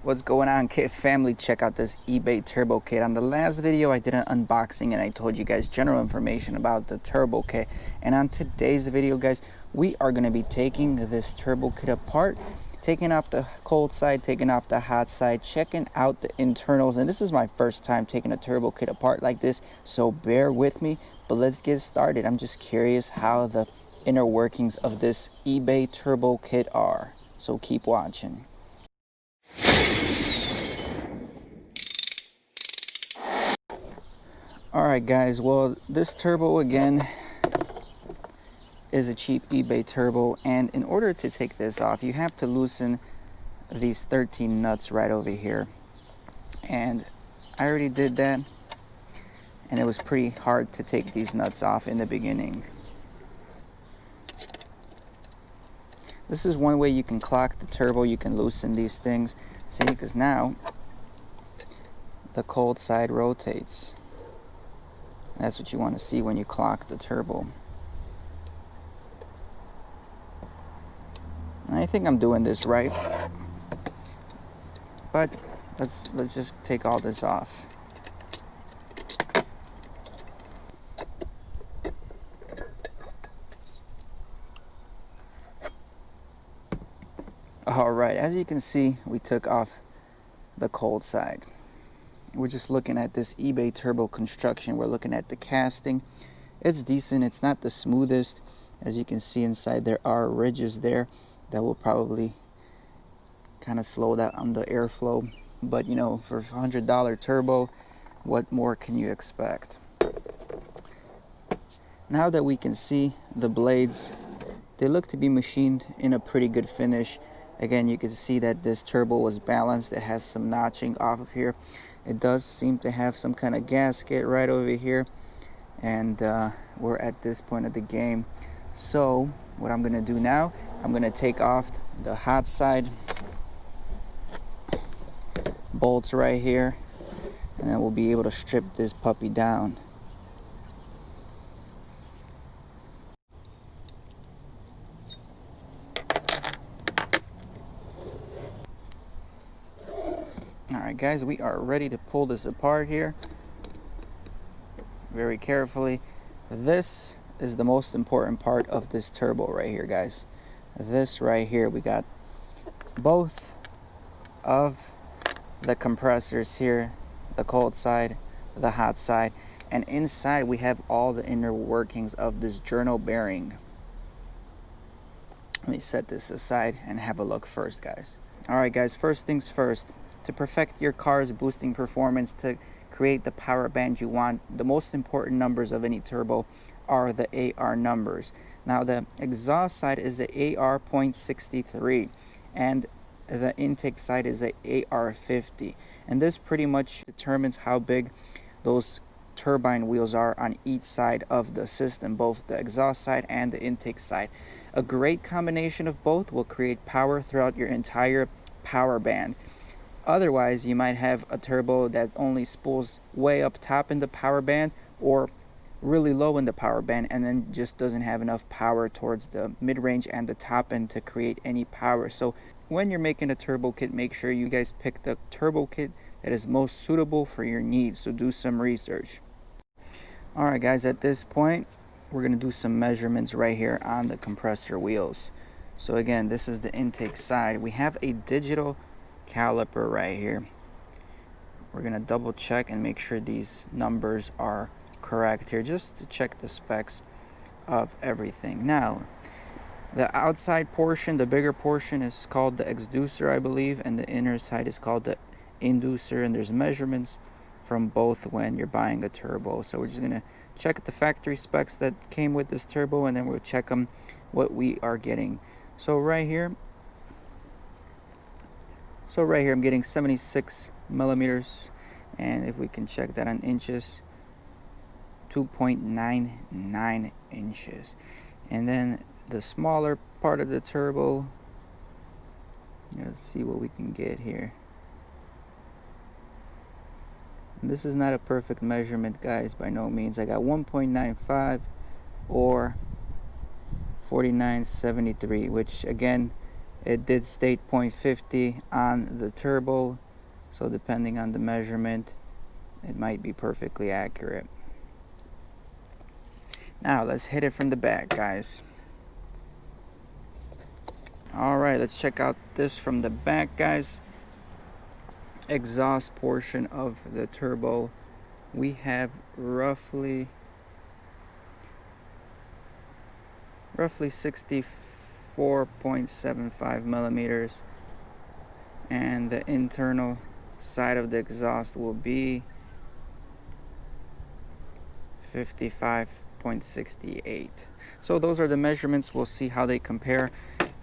What's going on, kit family? Check out this eBay turbo kit. On the last video I did an unboxing and I told you guys general information about the turbo kit, and on today's video guys, we are going to be taking this turbo kit apart, taking off the cold side, taking off the hot side, checking out the internals. And this is my first time taking a turbo kit apart like this, so bear with me. But let's get started. I'm just curious how the inner workings of this eBay turbo kit are, so keep watching. Alright guys, well, this turbo again is a cheap eBay turbo, and in order to take this off you have to loosen these 13 nuts right over here, and I already did that, and it was pretty hard to take these nuts off in the beginning. This is one way you can clock the turbo. You can loosen these things, see, because now the cold side rotates. That's what you want to see when you clock the turbo. And I think I'm doing this right, but let's just take all this off. All right, as you can see, we took off the cold side. We're just looking at this eBay turbo construction. We're looking at the casting. It's decent. It's not the smoothest. As you can see inside, there are ridges there that will probably kind of slow down the airflow. But you know, for a $100 turbo, what more can you expect? Now that we can see the blades, they look to be machined in a pretty good finish. Again, you can see that this turbo was balanced. It has some notching off of here. It does seem to have some kind of gasket right over here, and we're at this point of the game. So what I'm gonna do now, I'm gonna take off the hot side bolts right here, and then we'll be able to strip this puppy down. Alright guys, we are ready to pull this apart here very carefully. This is the most important part of this turbo right here, guys. This right here, we got both of the compressors here, the cold side, the hot side, and inside we have all the inner workings of this journal bearing. Let me set this aside and have a look first, guys. Alright guys, first things first. To perfect your car's boosting performance, to create the power band you want, the most important numbers of any turbo are the AR numbers. Now the exhaust side is a AR 0.63 and the intake side is a AR 50, and this pretty much determines how big those turbine wheels are on each side of the system, both the exhaust side and the intake side. A great combination of both will create power throughout your entire power band. Otherwise, you might have a turbo that only spools way up top in the power band or really low in the power band, and then just doesn't have enough power towards the mid-range and the top end to create any power. So when you're making a turbo kit, make sure you guys pick the turbo kit that is most suitable for your needs. So do some research. Alright guys, at this point we're going to do some measurements right here on the compressor wheels. So again, this is the intake side. We have a digital caliper right here. We're gonna double check and make sure these numbers are correct here, just to check the specs of everything. Now the outside portion, the bigger portion, is called the exducer, I believe, and the inner side is called the inducer, and there's measurements from both when you're buying a turbo. So we're just gonna check the factory specs that came with this turbo, and then we'll check them what we are getting. So right here I'm getting 76 millimeters, and if we can check that on inches, 2.99 inches. And then the smaller part of the turbo, let's see what we can get here. And this is not a perfect measurement, guys, by no means. I got 1.95 or 49.73, which again It did state 0.50 on the turbo, so depending on the measurement, it might be perfectly accurate. Now let's hit it from the back, guys. Alright, let's check out this from the back, guys. Exhaust portion of the turbo, we have roughly 64.75 millimeters, and the internal side of the exhaust will be 55.68. So those are the measurements. We'll see how they compare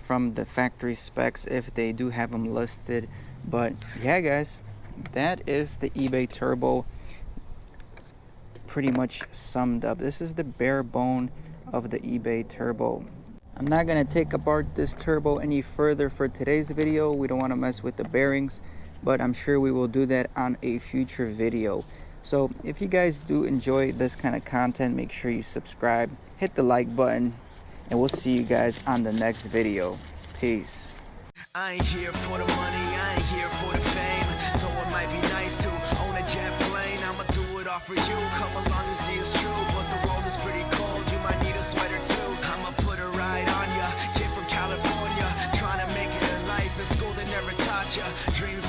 from the factory specs if they do have them listed. But yeah, guys, that is the eBay Turbo pretty much summed up. This is the bare bone of the eBay Turbo. I'm not gonna take apart this turbo any further for today's video. We don't want to mess with the bearings, but I'm sure we will do that on a future video. So if you guys do enjoy this kind of content, make sure you subscribe, hit the like button, and we'll see you guys on the next video. Peace. I ain't here for the money, I ain't here for the fame. Though it might be nice to own a jet plane, I'ma do it all for you. Come along and see it's true, but the world is pretty cold. You might need a sweater too. I'ma put a ride on ya. Kid from California, trying to make it in life. In school they never taught ya. Dreams